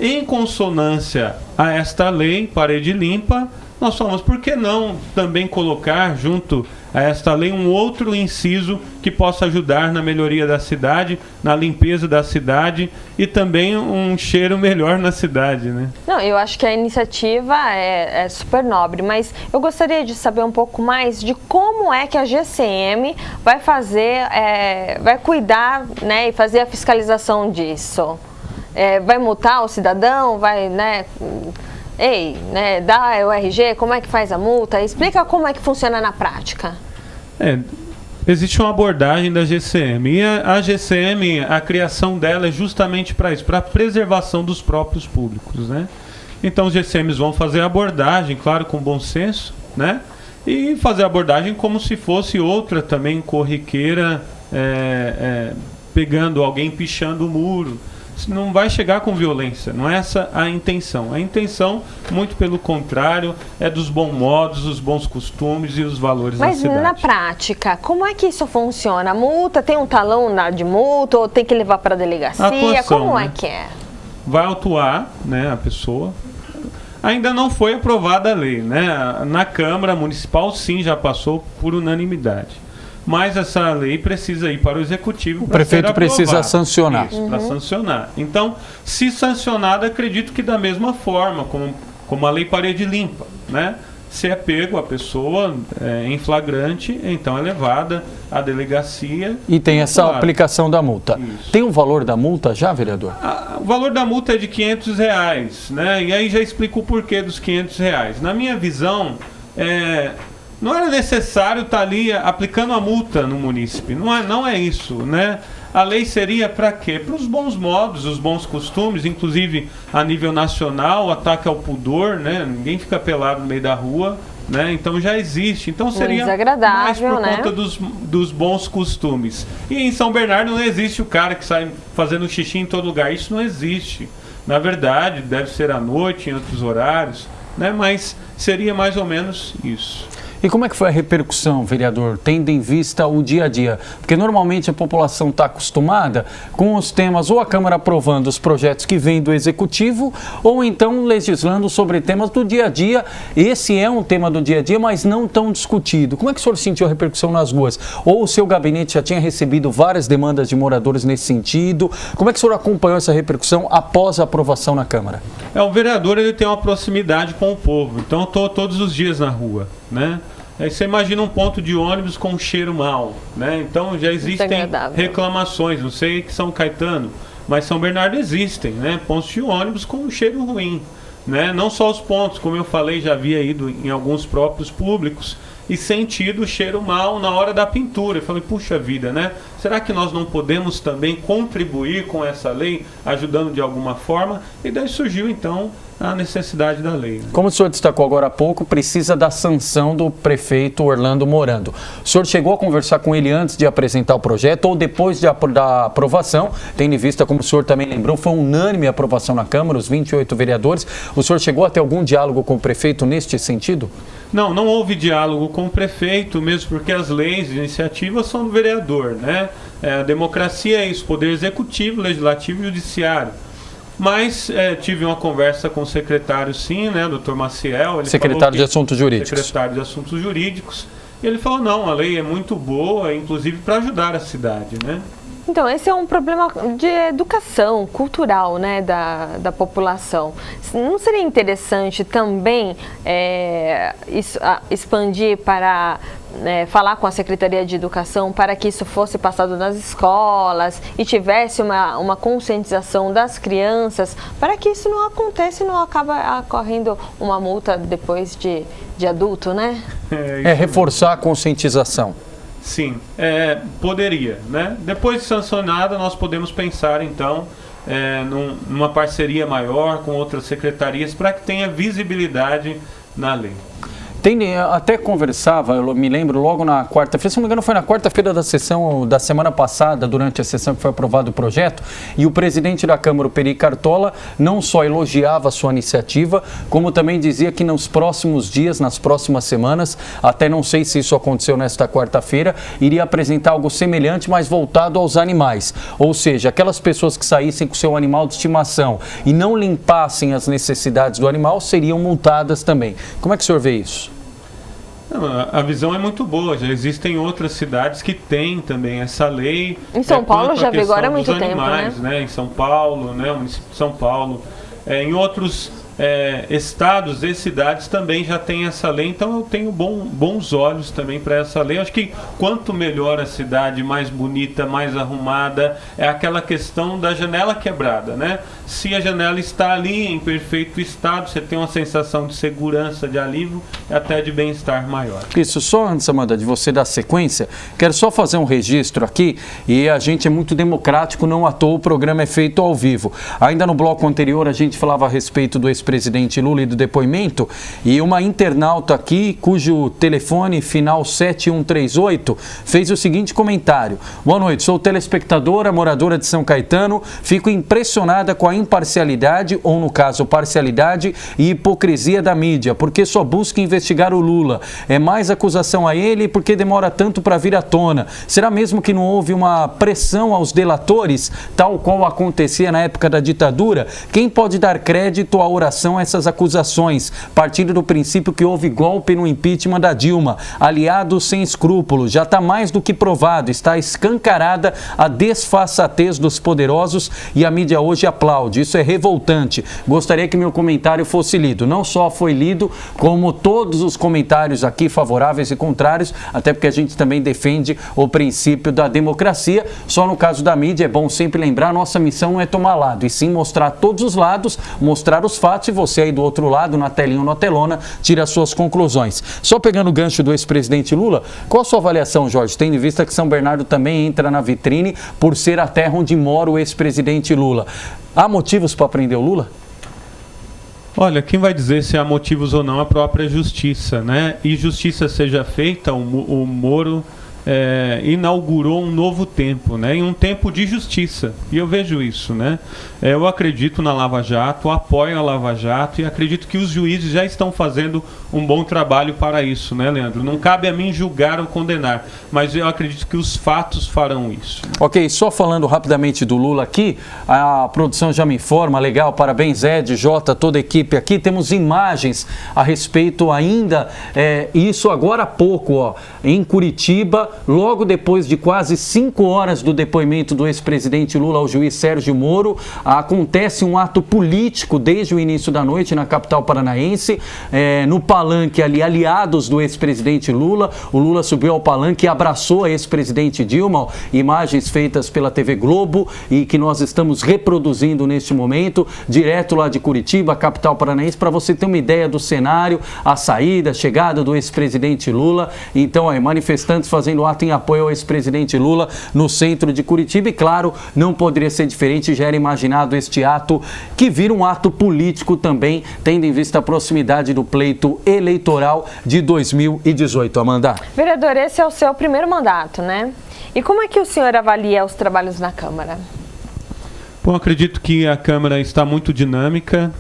Em consonância a esta lei, Parede Limpa, nós falamos, por que não também colocar junto a esta lei um outro inciso que possa ajudar na melhoria da cidade, na limpeza da cidade e também um cheiro melhor na cidade, né? Não, eu acho que a iniciativa é super nobre, mas eu gostaria de saber um pouco mais de como é que a GCM vai fazer, vai cuidar, né, e fazer a fiscalização disso. Vai multar o cidadão, vai, né... dá o RG, como é que faz a multa? Explica como é que funciona na prática. Existe uma abordagem da GCM e a GCM, a criação dela é justamente para isso, para a preservação dos próprios públicos, né? Então os GCMs vão fazer a abordagem, claro, com bom senso, né? E fazer a abordagem como se fosse outra também corriqueira, pegando alguém pichando o muro. Não vai chegar com violência, não é essa a intenção. A intenção, muito pelo contrário, é dos bons modos, os bons costumes e os valores da cidade. Mas na prática, como é que isso funciona? A multa, tem um talão de multa ou tem que levar para a delegacia? Atuação, como né? É que é? Vai autuar, né, a pessoa. Ainda não foi aprovada a lei, né? Na Câmara Municipal, sim, já passou por unanimidade. Mas essa lei precisa ir para o Executivo. O prefeito precisa sancionar. Isso, para sancionar. Então, se sancionada, acredito que da mesma forma, como a lei Parede Limpa, né? Se é pego a pessoa em flagrante, então é levada à delegacia. E tem essa aplicação da multa. Isso. Tem o valor da multa já, vereador? O valor da multa é de R$500, né? E aí já explico o porquê dos R$500. Na minha visão, não era necessário estar ali aplicando a multa no munícipe. Não é isso, né? A lei seria para quê? Para os bons modos, os bons costumes, inclusive a nível nacional, o ataque ao pudor, né? Ninguém fica pelado no meio da rua, né? Então já existe. Então seria mais por conta dos bons costumes. E em São Bernardo não existe o cara que sai fazendo xixi em todo lugar. Isso não existe. Na verdade, deve ser à noite, em outros horários, né? Mas seria mais ou menos isso. E como é que foi a repercussão, vereador, tendo em vista o dia a dia? Porque normalmente a população está acostumada com os temas, ou a Câmara aprovando os projetos que vêm do Executivo, ou então legislando sobre temas do dia a dia. Esse é um tema do dia a dia, mas não tão discutido. Como é que o senhor sentiu a repercussão nas ruas? Ou o seu gabinete já tinha recebido várias demandas de moradores nesse sentido? Como é que o senhor acompanhou essa repercussão após a aprovação na Câmara? O vereador ele tem uma proximidade com o povo, então eu estou todos os dias na rua, né? Aí você imagina um ponto de ônibus com um cheiro mau, né? Então já existem reclamações, não sei que São Caetano, mas São Bernardo existem, né? Pontos de ônibus com um cheiro ruim, né? Não só os pontos, como eu falei, já havia ido em alguns próprios públicos e sentido o cheiro mau na hora da pintura. Eu falei, puxa vida, né? Será que nós não podemos também contribuir com essa lei, ajudando de alguma forma? E daí surgiu então a necessidade da lei, né? Como o senhor destacou agora há pouco, precisa da sanção do prefeito Orlando Morando. O senhor chegou a conversar com ele antes de apresentar o projeto ou depois da aprovação? Tendo em vista, como o senhor também lembrou, foi unânime a aprovação na Câmara, os 28 vereadores. O senhor chegou a ter algum diálogo com o prefeito neste sentido? Não houve diálogo com o prefeito, mesmo porque as leis de iniciativa são do vereador, né? A democracia é isso, poder executivo, legislativo e judiciário. Mas tive uma conversa com o secretário, sim, né, Dr. Maciel. Ele secretário de Assuntos Jurídicos. Secretário de Assuntos Jurídicos. E ele falou, não, a lei é muito boa, inclusive para ajudar a cidade, né? Então, esse é um problema de educação cultural, né, da população. Não seria interessante também expandir para falar com a Secretaria de Educação para que isso fosse passado nas escolas e tivesse uma conscientização das crianças para que isso não aconteça e não acaba ocorrendo uma multa depois de adulto, né? Reforçar a conscientização. Sim, poderia, né? Depois de sancionada, nós podemos pensar, então, numa parceria maior com outras secretarias para que tenha visibilidade na lei. Até conversava, eu me lembro, logo na quarta-feira, se não me engano foi na quarta-feira da sessão da semana passada, durante a sessão que foi aprovado o projeto, e o presidente da Câmara, o Peri Cartola, não só elogiava a sua iniciativa, como também dizia que nos próximos dias, nas próximas semanas, até não sei se isso aconteceu nesta quarta-feira, iria apresentar algo semelhante, mas voltado aos animais. Ou seja, aquelas pessoas que saíssem com seu animal de estimação e não limpassem as necessidades do animal, seriam multadas também. Como é que o senhor vê isso? A visão é muito boa, já existem outras cidades que têm também essa lei. Em São Paulo já vigora há muito tempo, né? Em São Paulo, né? O município de São Paulo. Em outros estados e cidades também já tem essa lei, então eu tenho bons olhos também para essa lei. Acho que quanto melhor a cidade, mais bonita, mais arrumada, é aquela questão da janela quebrada, né? Se a janela está ali em perfeito estado, você tem uma sensação de segurança, de alívio e até de bem-estar maior. Isso, só antes, Amanda, de você dar sequência, quero só fazer um registro aqui, e a gente é muito democrático, não à toa o programa é feito ao vivo. Ainda no bloco anterior a gente falava a respeito do ex-presidente Lula e do depoimento, e uma internauta aqui, cujo telefone final 7138, fez o seguinte comentário: boa noite, sou telespectadora, moradora de São Caetano, fico impressionada com a imparcialidade, ou no caso parcialidade e hipocrisia da mídia, porque só busca investigar o Lula. É mais acusação a ele porque demora tanto para vir à tona. Será mesmo que não houve uma pressão aos delatores, tal qual acontecia na época da ditadura? Quem pode dar crédito à oração a essas acusações, partindo do princípio que houve golpe no impeachment da Dilma? Aliados sem escrúpulos, já está mais do que provado, está escancarada a desfaçatez dos poderosos e a mídia hoje aplaude. Isso é revoltante. Gostaria que meu comentário fosse lido. Não só foi lido, como todos os comentários aqui favoráveis e contrários, até porque a gente também defende o princípio da democracia. Só no caso da mídia é bom sempre lembrar, nossa missão não é tomar lado, e sim mostrar todos os lados, mostrar os fatos, e você aí do outro lado, na telinha ou na telona, tira as suas conclusões. Só pegando o gancho do ex-presidente Lula, qual a sua avaliação, Jorge, tendo em vista que São Bernardo também entra na vitrine por ser a terra onde mora o ex-presidente Lula? Há motivos para prender o Lula? Olha, quem vai dizer se há motivos ou não é a própria justiça, né? E justiça seja feita, o Moro inaugurou um novo tempo, né? E um tempo de justiça. E eu vejo isso, né? Eu acredito na Lava Jato, apoio a Lava Jato e acredito que os juízes já estão fazendo um bom trabalho para isso, né, Leandro? Não cabe a mim julgar ou condenar, mas eu acredito que os fatos farão isso. Ok, só falando rapidamente do Lula aqui, a produção já me informa, legal, parabéns Ed, Jota, toda a equipe aqui, temos imagens a respeito ainda, isso agora há pouco, ó, em Curitiba, logo depois de quase 5 horas do depoimento do ex-presidente Lula ao juiz Sérgio Moro, acontece um ato político desde o início da noite na capital paranaense, no palanque ali, aliados do ex-presidente Lula. O Lula subiu ao palanque e abraçou a ex-presidente Dilma, imagens feitas pela TV Globo e que nós estamos reproduzindo neste momento, direto lá de Curitiba, capital paranaense, para você ter uma ideia do cenário, a saída, a chegada do ex-presidente Lula. Então, manifestantes fazendo ato em apoio ao ex-presidente Lula no centro de Curitiba e, claro, não poderia ser diferente, já era imaginado este ato que vira um ato político também, tendo em vista a proximidade do pleito eleitoral de 2018. Amanda. Vereador, esse é o seu primeiro mandato, né? E como é que o senhor avalia os trabalhos na Câmara? Bom, acredito que a Câmara está muito dinâmica.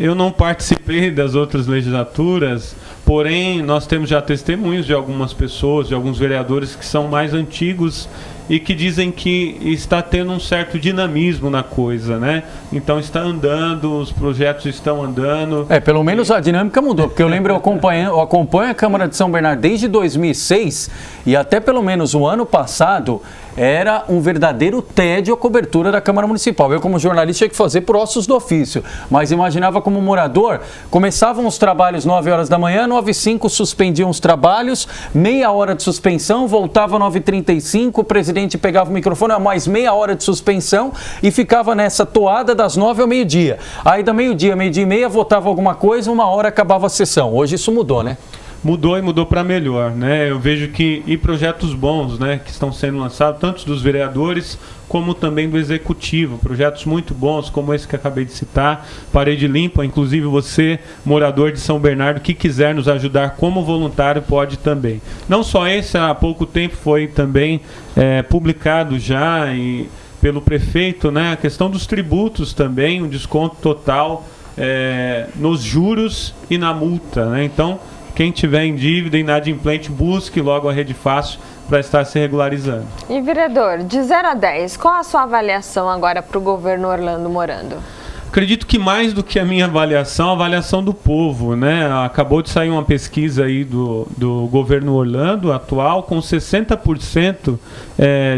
Eu não participei das outras legislaturas, porém nós temos já testemunhos de algumas pessoas, de alguns vereadores que são mais antigos e que dizem que está tendo um certo dinamismo na coisa, né? Então está andando, os projetos estão andando. Pelo menos a dinâmica mudou, porque eu lembro, eu acompanho a Câmara de São Bernardo desde 2006 e até pelo menos o ano passado era um verdadeiro tédio a cobertura da Câmara Municipal. Eu, como jornalista, tinha que fazer por ossos do ofício, mas imaginava como morador, começavam os trabalhos 9 horas da manhã, 9h05 suspendiam os trabalhos, meia hora de suspensão, voltava 9h35, o presidente pegava o microfone, mais meia hora de suspensão e ficava nessa toada das 9 ao meio-dia. Aí da meio-dia, meio-dia e meia, votava alguma coisa, 1 hora acabava a sessão. Hoje isso mudou, né? Mudou e mudou para melhor, né? Eu vejo que projetos bons, né, que estão sendo lançados, tanto dos vereadores como também do executivo, projetos muito bons, como esse que acabei de citar, Parede Limpa, inclusive você, morador de São Bernardo, que quiser nos ajudar como voluntário, pode também. Não só esse, há pouco tempo foi também publicado já pelo prefeito, né, a questão dos tributos também, um desconto total nos juros e na multa, né? Então, quem tiver em dívida, inadimplente, busque logo a Rede Fácil para estar se regularizando. E vereador, de 0 a 10, qual a sua avaliação agora para o governo Orlando Morando? Acredito que mais do que a minha avaliação, a avaliação do povo, né? Acabou de sair uma pesquisa aí do governo Orlando atual com 60%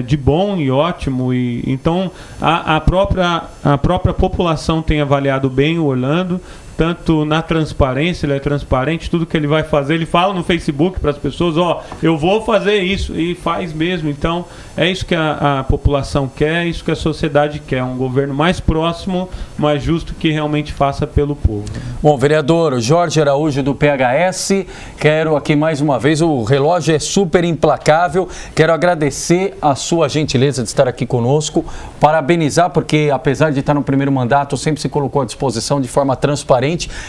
de bom e ótimo. E então a própria população tem avaliado bem o Orlando, tanto na transparência, ele é transparente, tudo que ele vai fazer, ele fala no Facebook para as pessoas, eu vou fazer isso, e faz mesmo. Então, é isso que a população quer, é isso que a sociedade quer, um governo mais próximo, mais justo, que realmente faça pelo povo. Bom, vereador Jorge Araújo do PHS, quero aqui mais uma vez, o relógio é super implacável, quero agradecer a sua gentileza de estar aqui conosco, parabenizar, porque apesar de estar no primeiro mandato, sempre se colocou à disposição de forma transparente,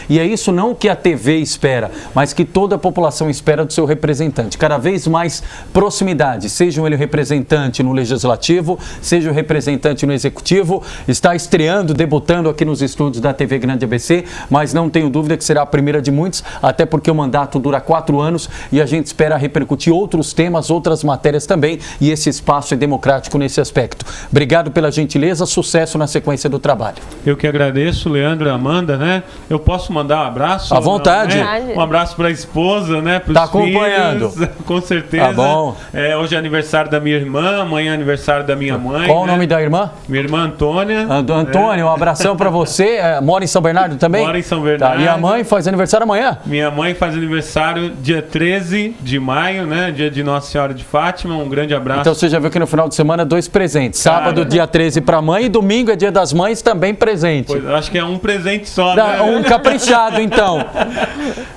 e é isso não que a TV espera, mas que toda a população espera do seu representante. Cada vez mais proximidade, seja ele o representante no Legislativo, seja o representante no Executivo. Está estreando, debutando aqui nos estúdios da TV Grande ABC, mas não tenho dúvida que será a primeira de muitos, até porque o mandato dura 4 anos e a gente espera repercutir outros temas, outras matérias também, e esse espaço é democrático nesse aspecto. Obrigado pela gentileza, sucesso na sequência do trabalho. Eu que agradeço, Leandro e Amanda, né? Eu posso mandar um abraço? À vontade. Não, né? Um abraço para a esposa, né? Para os acompanhando. Filhos, com certeza. Tá bom. Hoje é aniversário da minha irmã, amanhã é aniversário da minha mãe. Qual o nome da irmã? Minha irmã Antônia. Antônio, um abração para você. Mora em São Bernardo também? Mora em São Bernardo. Tá. E a mãe faz aniversário amanhã? Minha mãe faz aniversário dia 13 de maio, né? Dia de Nossa Senhora de Fátima. Um grande abraço. Então você já viu que no final de semana 2 presentes. Sábado, dia 13 para a mãe, e domingo é dia das mães, também presente. Pois, acho que é um presente só, né? Um caprichado, então.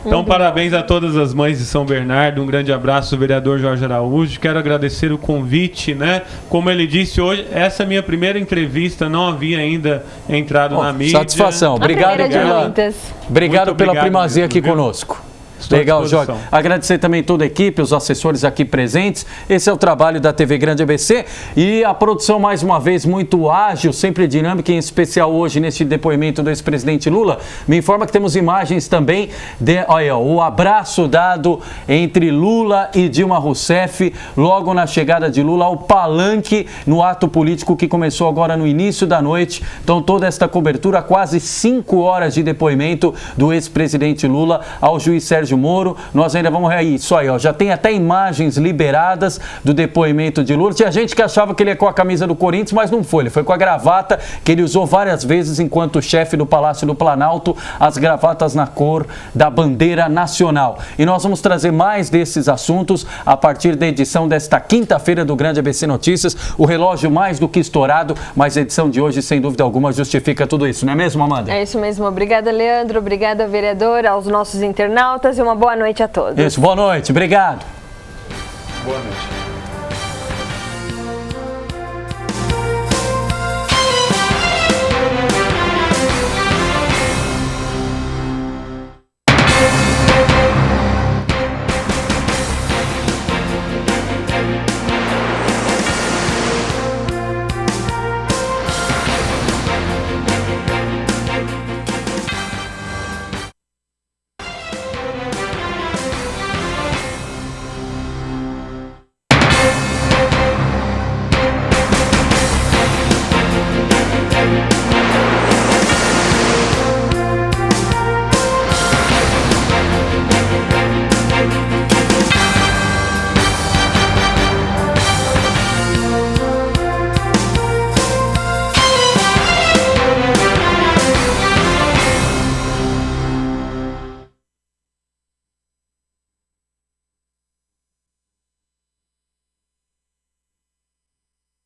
Então, parabéns a todas as mães de São Bernardo. Um grande abraço, vereador Jorge Araújo. Quero agradecer o convite, né? Como ele disse hoje, essa é a minha primeira entrevista, não havia ainda entrado na mídia. Satisfação. Obrigado, Edirlan. Obrigado pela primazia aqui conosco. Legal, Jorge. Agradecer também toda a equipe, os assessores aqui presentes. Esse é o trabalho da TV Grande ABC e a produção, mais uma vez, muito ágil, sempre dinâmica, em especial hoje neste depoimento do ex-presidente Lula. Me informa que temos imagens também olha, o abraço dado entre Lula e Dilma Rousseff, logo na chegada de Lula ao palanque no ato político que começou agora no início da noite. Então, toda esta cobertura, quase 5 horas de depoimento do ex-presidente Lula ao juiz Sérgio Moro. Nós ainda vamos ver isso aí, ó. Já tem até imagens liberadas do depoimento de Lula. Tinha gente que achava que ele ia com a camisa do Corinthians, mas não foi. Ele foi com a gravata que ele usou várias vezes enquanto chefe do Palácio do Planalto, as gravatas na cor da bandeira nacional. E nós vamos trazer mais desses assuntos a partir da edição desta quinta-feira do Grande ABC Notícias. O relógio mais do que estourado, mas a edição de hoje, sem dúvida alguma, justifica tudo isso. Não é mesmo, Amanda? É isso mesmo. Obrigada, Leandro. Obrigada, vereador, aos nossos internautas. E uma boa noite a todos. Isso, boa noite, obrigado. Boa noite.